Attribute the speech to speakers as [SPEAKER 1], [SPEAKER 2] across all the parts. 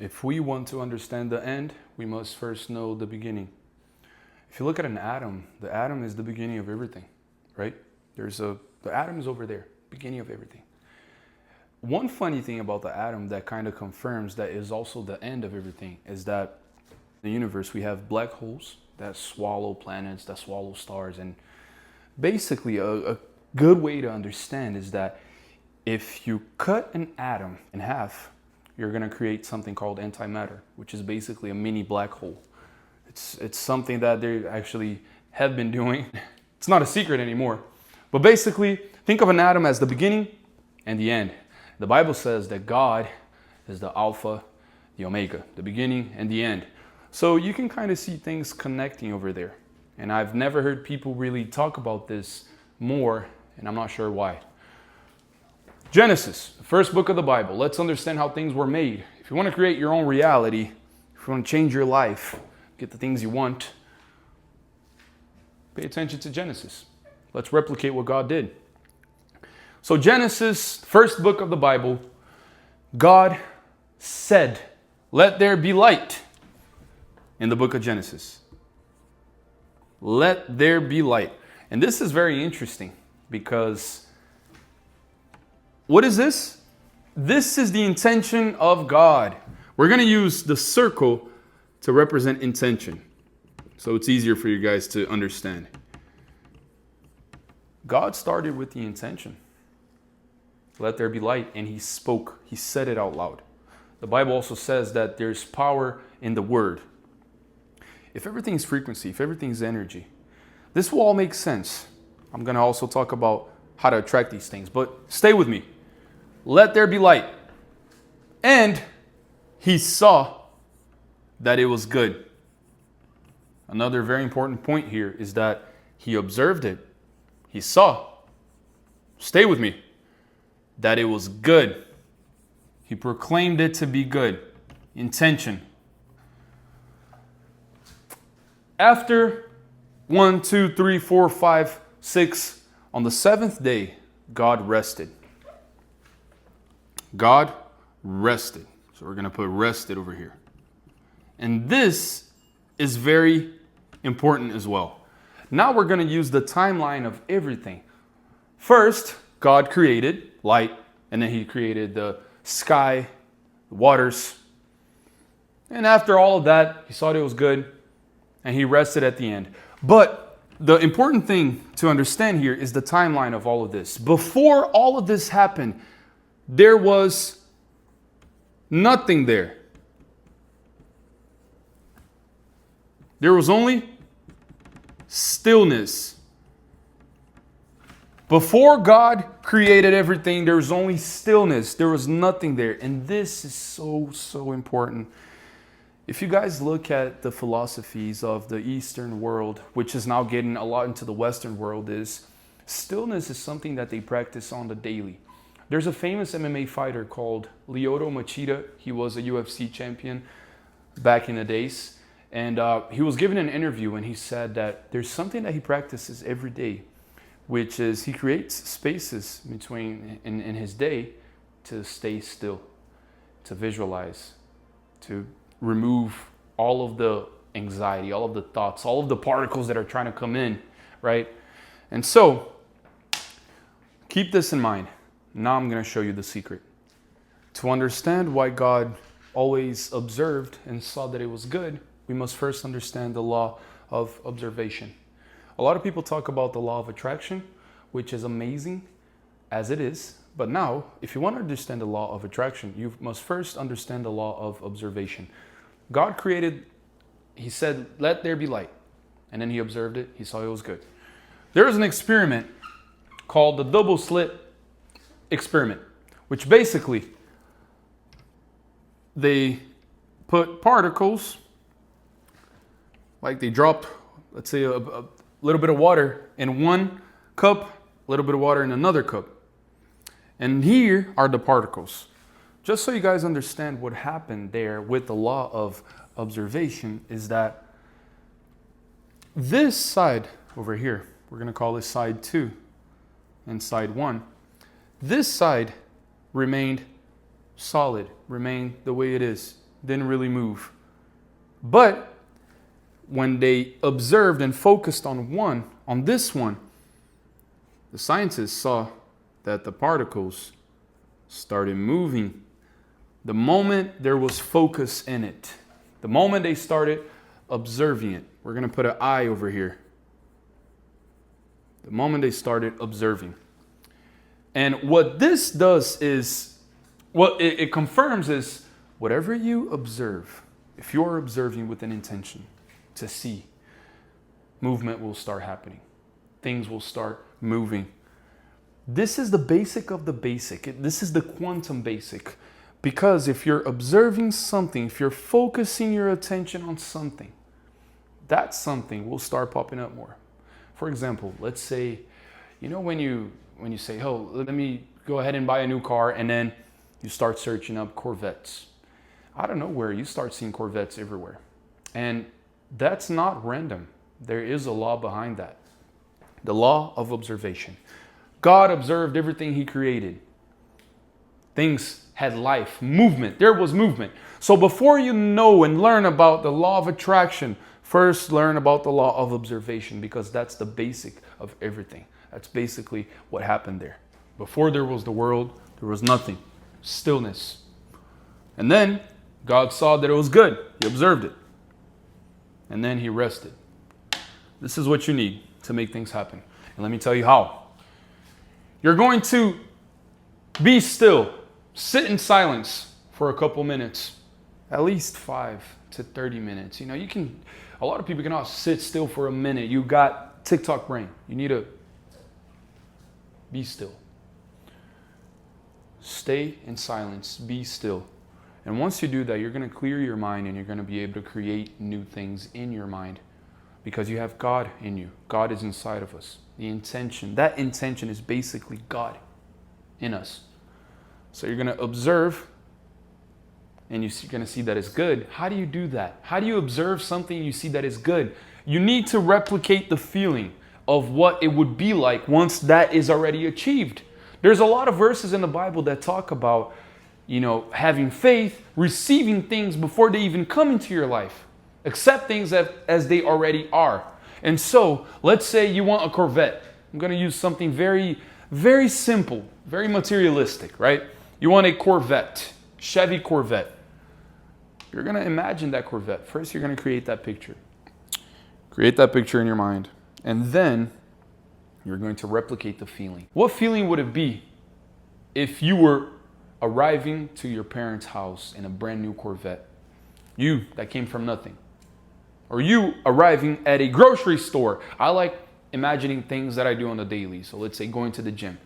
[SPEAKER 1] If we want to understand the end, we must first know the beginning. If you look at an atom, the atom is the beginning of everything, right? The atom is over there, beginning of everything. One funny thing about the atom that kind of confirms that is also the end of everything is that in the universe we have black holes that swallow planets, that swallow stars, and basically a good way to understand is that if you cut an atom in half, you're going to create something called antimatter, which is basically a mini black hole. It's something that they actually have been doing. It's not a secret anymore. But basically, think of an atom as the beginning and the end. The Bible says that God is the Alpha, the Omega, the beginning and the end. So you can kind of see things connecting over there. And I've never heard people really talk about this more, and I'm not sure why. Genesis, the first book of the Bible. Let's understand how things were made. If you want to create your own reality, if you want to change your life, get the things you want, pay attention to Genesis. Let's replicate what God did. So Genesis, first book of the Bible, God said, "Let there be light," in the book of Genesis. Let there be light. And this is very interesting because what is this? This is the intention of God. We're going to use the circle to represent intention, so it's easier for you guys to understand. God started with the intention. Let there be light, and he spoke. He said it out loud. The Bible also says that there's power in the word. If everything's frequency, if everything's energy, this will all make sense. I'm going to also talk about how to attract these things, but stay with me. Let there be light. And he saw that it was good. Another very important point here is that he observed it. He saw, stay with me, that it was good. He proclaimed it to be good. Intention. After 1, 2, 3, 4, 5, 6, on the seventh day, God rested. God rested. So we're going to put rested over here. And this is very important as well. Now we're going to use the timeline of everything. First, God created light, and then he created the sky, the waters. And after all of that, he saw that it was good, and he rested at the end. But the important thing to understand here is the timeline of all of this. Before all of this happened, there was nothing there. There was only stillness. Before God created everything, there was only stillness. There was nothing there. And this is so important. If you guys look at the philosophies of the Eastern world, which is now getting a lot into the Western world, is stillness is something that they practice on the daily. There's a famous MMA fighter called Lyoto Machida. He was a UFC champion back in the days. And he was given an interview and he said that there's something that he practices every day, which is he creates spaces between in his day to stay still, to visualize, to remove all of the anxiety, all of the thoughts, all of the particles that are trying to come in, right? And so keep this in mind. Now I'm going to show you the secret. To understand why God always observed and saw that it was good, we must first understand the law of observation. A lot of people talk about the law of attraction, which is amazing as it is. But now, if you want to understand the law of attraction, you must first understand the law of observation. God created, he said, "Let there be light." And then he observed it. He saw it was good. There is an experiment called the double slit experiment, which basically they put particles, like they dropped, let's say, a little bit of water in one cup, a little bit of water in another cup. And here are the particles. Just so you guys understand what happened there with the law of observation is that this side over here, we're going to call this side 2 and side 1. This side remained solid, remained the way it is. didn't really move. But when they observed and focused on this one, the scientists saw that the particles started moving the moment there was focus in it. The moment they started observing it. We're going to put an eye over here. The moment they started observing. And what this does is, what it confirms is, whatever you observe, if you're observing with an intention to see, movement will start happening. Things will start moving. This is the basic of the basic. This is the quantum basic. Because if you're observing something, if you're focusing your attention on something, that something will start popping up more. For example, let's say, when you say, oh, let me go ahead and buy a new car, and then you start searching up Corvettes. Out of nowhere, you start seeing Corvettes everywhere. And that's not random. There is a law behind that. The law of observation. God observed everything he created. Things had life, movement. There was movement. So before you know and learn about the law of attraction, first learn about the law of observation, because that's the basic of everything. That's basically what happened there. Before there was the world, there was nothing. Stillness. And then God saw that it was good. He observed it. And then he rested. This is what you need to make things happen. And let me tell you how. You're going to be still. Sit in silence for a couple minutes. At least 5 to 30 minutes. A lot of people cannot sit still for a minute. You got TikTok brain. You need to be still. Stay in silence. Be still. And once you do that, you're going to clear your mind and you're going to be able to create new things in your mind because you have God in you. God is inside of us. The intention, that intention is basically God in us. So you're going to observe and you're going to see that it's good. How do you do that? How do you observe something and you see that it's good? You need to replicate the feeling of what it would be like once that is already achieved. There's a lot of verses in the Bible that talk about, having faith, receiving things before they even come into your life. Accept things as they already are. And so, let's say you want a Corvette. I'm going to use something very, very simple, very materialistic, right? You want a Corvette, Chevy Corvette. You're going to imagine that Corvette. First, you're going to create that picture. Create that picture in your mind. And then, you're going to replicate the feeling. What feeling would it be if you were arriving to your parents' house in a brand new Corvette? You that came from nothing. Or you arriving at a grocery store. I like imagining things that I do on the daily. So let's say going to the gym.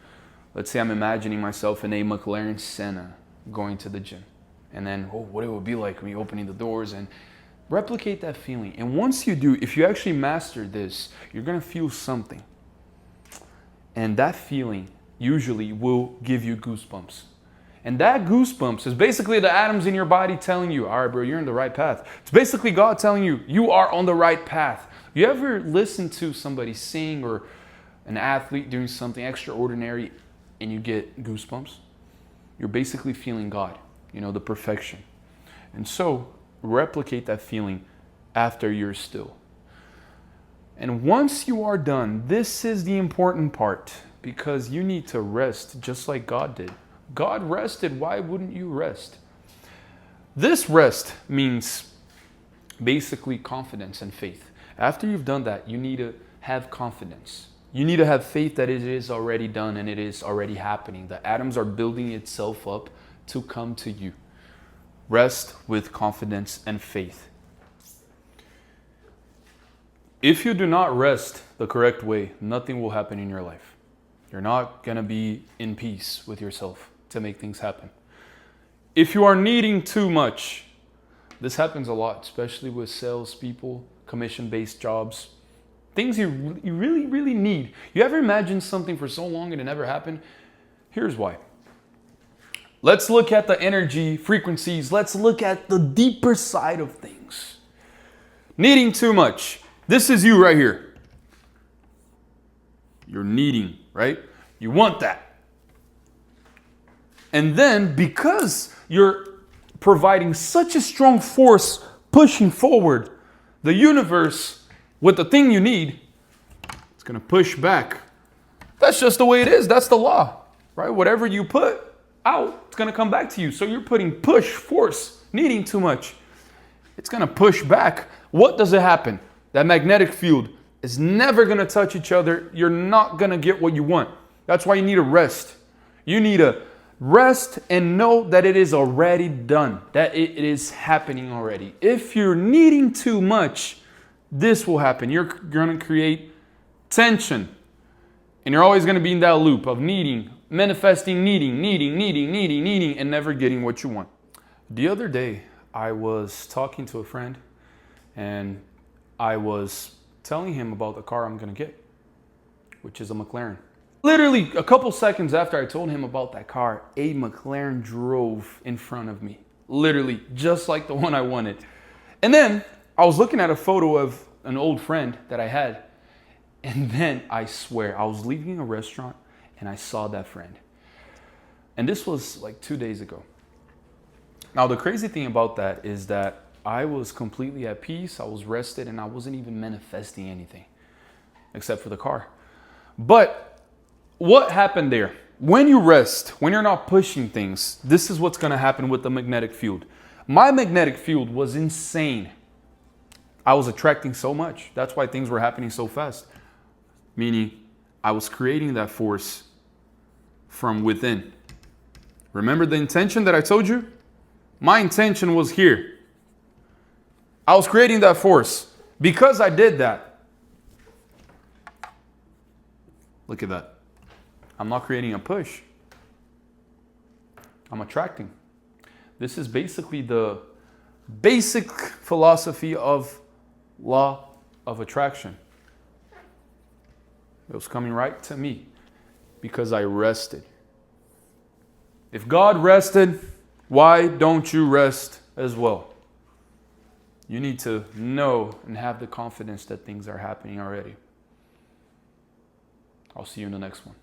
[SPEAKER 1] Let's say I'm imagining myself in a McLaren Senna going to the gym. And then, what it would be like when you opening the doors, and replicate that feeling. And once you do, if you actually master this, you're going to feel something. And that feeling usually will give you goosebumps. And that goosebumps is basically the atoms in your body telling you, all right, bro, you're in the right path. It's basically God telling you, you are on the right path. You ever listen to somebody sing or an athlete doing something extraordinary and you get goosebumps? You're basically feeling God, the perfection. And so replicate that feeling after you're still. And once you are done, this is the important part, because you need to rest just like God did. God rested. Why wouldn't you rest? This rest means basically confidence and faith. After you've done that, you need to have confidence. You need to have faith that it is already done and it is already happening. The atoms are building itself up to come to you. Rest with confidence and faith. If you do not rest the correct way, nothing will happen in your life. You're not going to be in peace with yourself to make things happen. If you are needing too much, this happens a lot, especially with salespeople, commission-based jobs, things you really, really need. You ever imagine something for so long and it never happened? Here's why. Let's look at the energy frequencies. Let's look at the deeper side of things. Needing too much. This is you right here. You're needing, right? You want that. And then because you're providing such a strong force pushing forward, the universe, with the thing you need, it's going to push back. That's just the way it is. That's the law, right? Whatever you put out, it's going to come back to you. So you're putting push, force, needing too much. It's going to push back. What does it happen? That magnetic field is never going to touch each other. You're not going to get what you want. That's why you need a rest. You need a rest and know that it is already done, that it is happening already. If you're needing too much, this will happen. You're going to create tension. And you're always going to be in that loop of needing, manifesting, needing, and never getting what you want. The other day, I was talking to a friend and I was telling him about the car I'm going to get, which is a McLaren. Literally a couple seconds after I told him about that car, a McLaren drove in front of me. Literally, just like the one I wanted. And then I was looking at a photo of an old friend that I had. And then I swear, I was leaving a restaurant and I saw that friend. And this was like 2 days ago. Now, the crazy thing about that is that I was completely at peace. I was rested and I wasn't even manifesting anything except for the car. But what happened there? When you rest, when you're not pushing things, this is what's going to happen with the magnetic field. My magnetic field was insane. I was attracting so much. That's why things were happening so fast. Meaning, I was creating that force from within. Remember the intention that I told you? My intention was here. I was creating that force. Because I did that, look at that. I'm not creating a push. I'm attracting. This is basically the basic philosophy of law of attraction. It was coming right to me because I rested. If God rested, why don't you rest as well? You need to know and have the confidence that things are happening already. I'll see you in the next one.